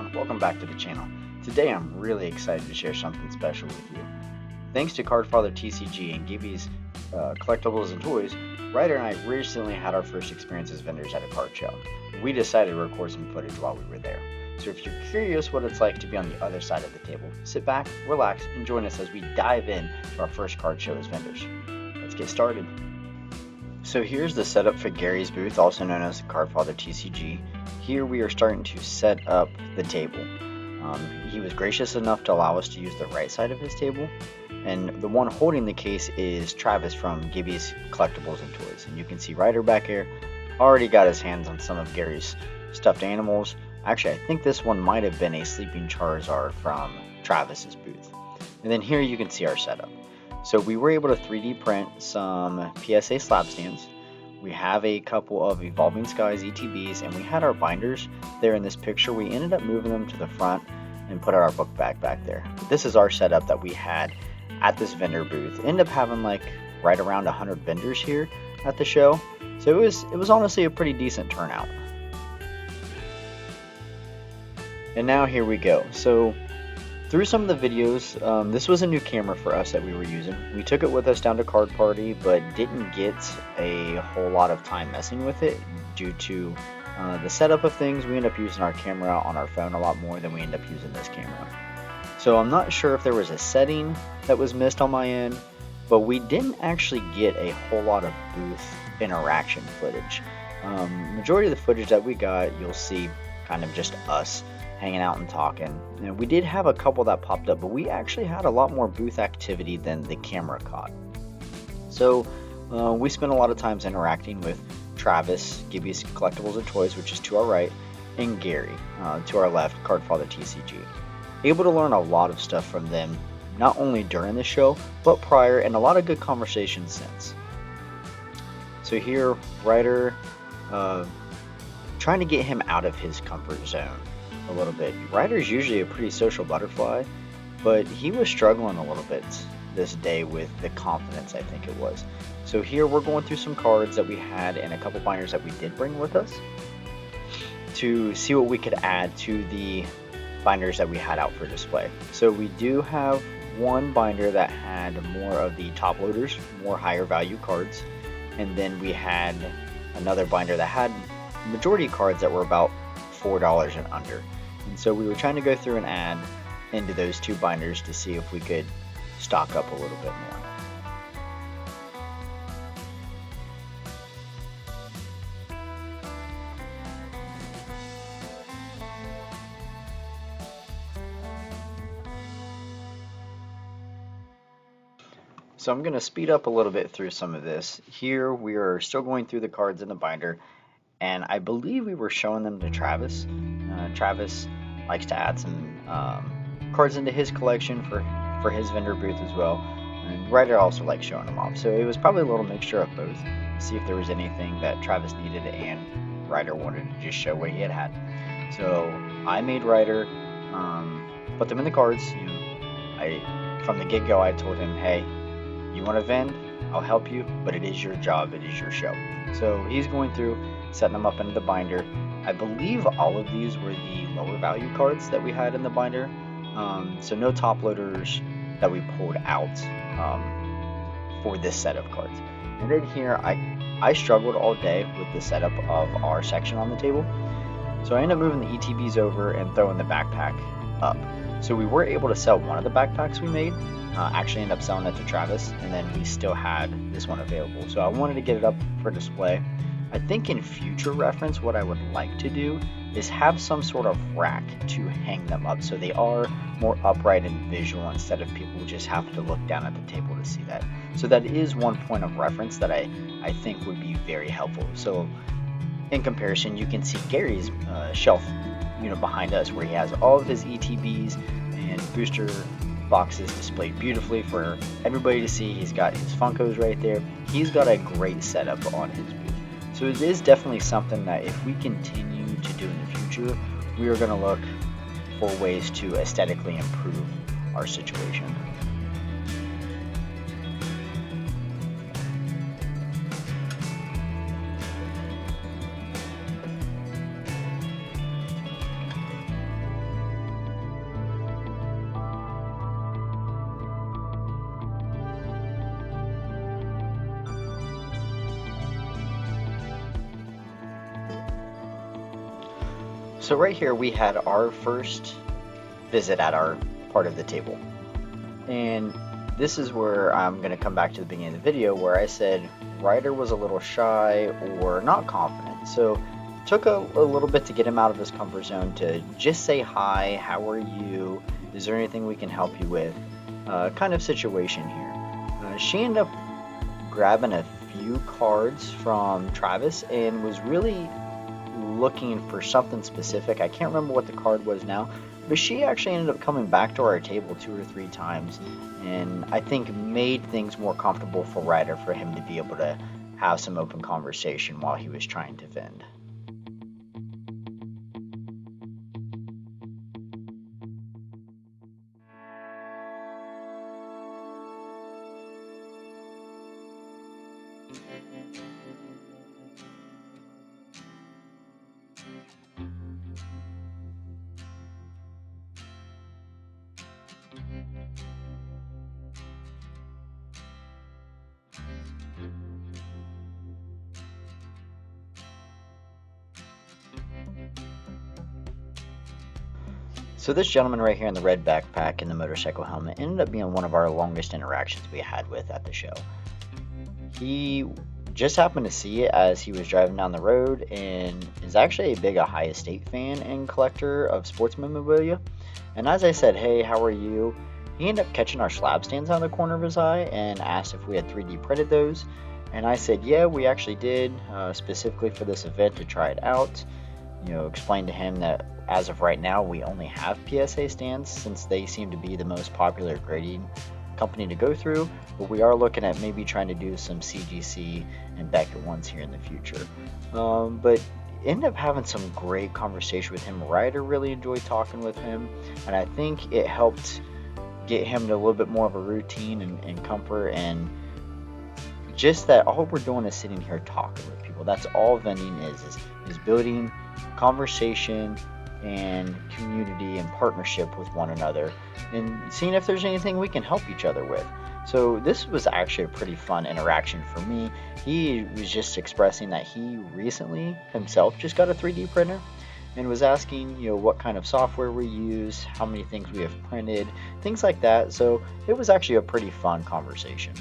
everyone, welcome back to the channel. Today I'm really excited to share something special with you. Thanks to Cardfather TCG and Gibby's Collectibles and Toys, Ryder and I recently had our first experience as vendors at a card show. We decided to record some footage while we were there. So if you're curious what it's like to be on the other side of the table, sit back, relax, and join us as we dive in to our first card show as vendors. Let's get started. So here's the setup for Gary's booth, also known as Cardfather TCG. Here we are starting to set up the table. He was gracious enough to allow us to use the right side of his table, and the one holding the case is Travis from Gibby's Collectibles and Toys. And you can see Ryder back here already got his hands on some of Gary's stuffed animals. Actually, I think this one might have been a sleeping Charizard from Travis's booth. And then here you can see our setup. So we were able to 3D print some PSA slab stands. We have a couple of Evolving Skies ETBs, and we had our binders there in this picture. We ended up moving them to the front and put our book bag back there. But this is our setup that we had at this vendor booth. Ended up having like right around 100 vendors here at the show. So it was honestly a pretty decent turnout. And now here we go. So through some of the videos, this was a new camera for us that we were using. We took it with us down to Card Party, but didn't get a whole lot of time messing with it due to the setup of things. We end up using our camera on our phone a lot more than we end up using this camera. So I'm not sure if there was a setting that was missed on my end, but we didn't actually get a whole lot of booth interaction footage. Majority of the footage that we got, you'll see kind of just us hanging out and talking. And we did have a couple that popped up, but we actually had a lot more booth activity than the camera caught. So we spent a lot of times interacting with Travis, Gibby's Collectibles and Toys, which is to our right, and Gary, to our left, Cardfather TCG. Able to learn a lot of stuff from them, not only during the show, but prior, and a lot of good conversations since. So here, Ryder, trying to get him out of his comfort zone a little bit. Ryder's usually a pretty social butterfly, but he was struggling a little bit this day with the confidence, I think it was. So here we're going through some cards that we had and a couple binders that we did bring with us to see what we could add to the binders that we had out for display. So we do have one binder that had more of the top loaders, more higher value cards, and then we had another binder that had majority cards that were about $4 and under. And so we were trying to go through and add into those two binders to see if we could stock up a little bit more. So I'm going to speed up a little bit through some of this. Here we are still going through the cards in the binder, and I believe we were showing them to Travis. Travis likes to add some cards into his collection for his vendor booth as well, and Ryder also likes showing them off. So it was probably a little mixture of both, to see if there was anything that Travis needed and Ryder wanted to just show what he had. So I made Ryder put them in the cards. From the get-go I told him, hey, you want to vend? I'll help you, but it is your job, it is your show. So he's going through, setting them up into the binder. I believe all of these were the lower value cards that we had in the binder. So no top loaders that we pulled out for this set of cards. And then here, I struggled all day with the setup of our section on the table. So I ended up moving the ETBs over and throwing the backpack up. So we were able to sell one of the backpacks we made. Actually ended up selling it to Travis, and then we still had this one available. So I wanted to get it up for display. I think in future reference, what I would like to do is have some sort of rack to hang them up so they are more upright and visual instead of people who just have to look down at the table to see that. So that is one point of reference that I think would be very helpful. So in comparison, you can see Gary's shelf behind us, where he has all of his ETBs and booster boxes displayed beautifully for everybody to see. He's got his Funkos right there. He's got a great setup on his booth. So it is definitely something that if we continue to do in the future, we are going to look for ways to aesthetically improve our situation. So right here we had our first visit at our part of the table. And this is where I'm going to come back to the beginning of the video where I said Ryder was a little shy or not confident. So it took a little bit to get him out of his comfort zone to just say hi, how are you, is there anything we can help you with, kind of situation here. She ended up grabbing a few cards from Travis and was really looking for something specific. I can't remember what the card was now, but she actually ended up coming back to our table 2 or 3 times, and I think made things more comfortable for Ryder for him to be able to have some open conversation while he was trying to vend. So this gentleman right here in the red backpack and the motorcycle helmet ended up being one of our longest interactions we had with at the show. He just happened to see it as he was driving down the road and is actually a big Ohio State fan and collector of sports memorabilia. And as I said, hey, how are you? He ended up catching our slab stands out of the corner of his eye and asked if we had 3D printed those. And I said, yeah, we actually did, specifically for this event to try it out. Explained to him that as of right now, we only have PSA stands since they seem to be the most popular grading company to go through, but we are looking at maybe trying to do some CGC and Beckett ones here in the future. But ended up having some great conversation with him. Ryder really enjoyed talking with him, and I think it helped get him to a little bit more of a routine and comfort, and just that all we're doing is sitting here talking with people. That's all vending is building conversation and community and partnership with one another and seeing if there's anything we can help each other with. So this was actually a pretty fun interaction for me. He was just expressing that he recently himself just got a 3D printer and was asking, what kind of software we use, how many things we have printed, things like that. So it was actually a pretty fun conversation.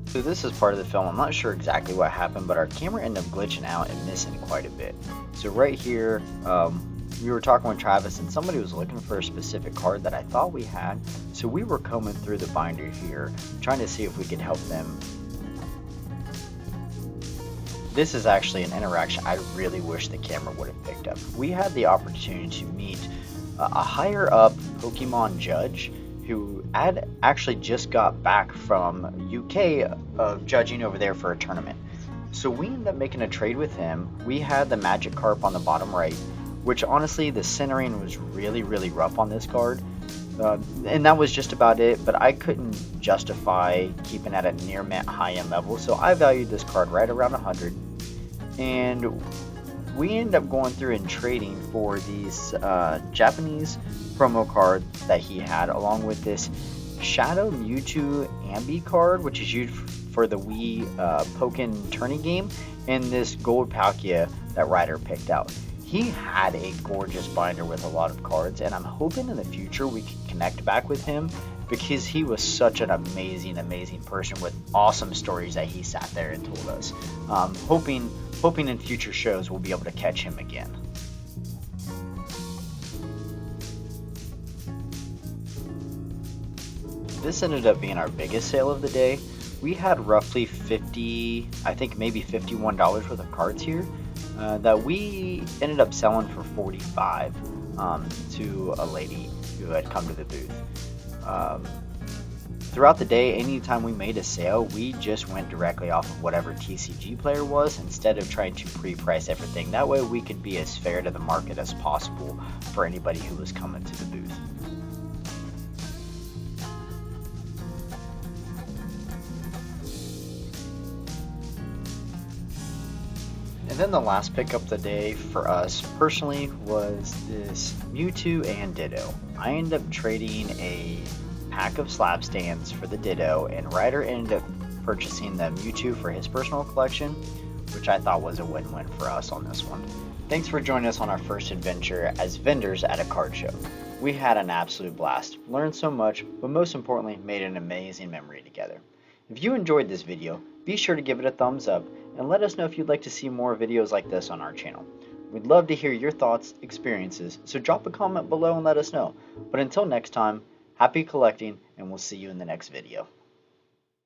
So this is part of the film. I'm not sure exactly what happened, but our camera ended up glitching out and missing quite a bit. So right here, we were talking with Travis and somebody was looking for a specific card that I thought we had. So we were combing through the binder here, trying to see if we could help them. This is actually an interaction I really wish the camera would have picked up. We had the opportunity to meet a higher up Pokemon judge who had actually just got back from UK judging over there for a tournament. So we ended up making a trade with him. We had the Magikarp on the bottom right, which honestly the centering was really rough on this card. And that was just about it, but I couldn't justify keeping at a near mint high-end level, so I valued this card right around 100. And we ended up going through and trading for these Japanese promo card that he had, along with this Shadow Mewtwo Ambi card, which is used for the Wii Pokken tourney game, and this Gold Palkia that Ryder picked out. He had a gorgeous binder with a lot of cards, and I'm hoping in the future we can connect back with him because he was such an amazing person with awesome stories that he sat there and told us. Hoping in future shows we'll be able to catch him again. This ended up being our biggest sale of the day. We had roughly 50, I think maybe $51 worth of cards here that we ended up selling for 45 to a lady who had come to the booth. Throughout the day, anytime we made a sale, we just went directly off of whatever TCG player was instead of trying to pre-price everything. That way we could be as fair to the market as possible for anybody who was coming to the booth. And then the last pickup of the day for us personally was this Mewtwo and Ditto. I ended up trading a pack of slab stands for the Ditto, and Ryder ended up purchasing the Mewtwo for his personal collection, which I thought was a win-win for us on this one. Thanks for joining us on our first adventure as vendors at a card show. We had an absolute blast, learned so much, but most importantly made an amazing memory together. If you enjoyed this video, be sure to give it a thumbs up and let us know if you'd like to see more videos like this on our channel. We'd love to hear your thoughts, experiences, so drop a comment below and let us know. But until next time, happy collecting, and we'll see you in the next video.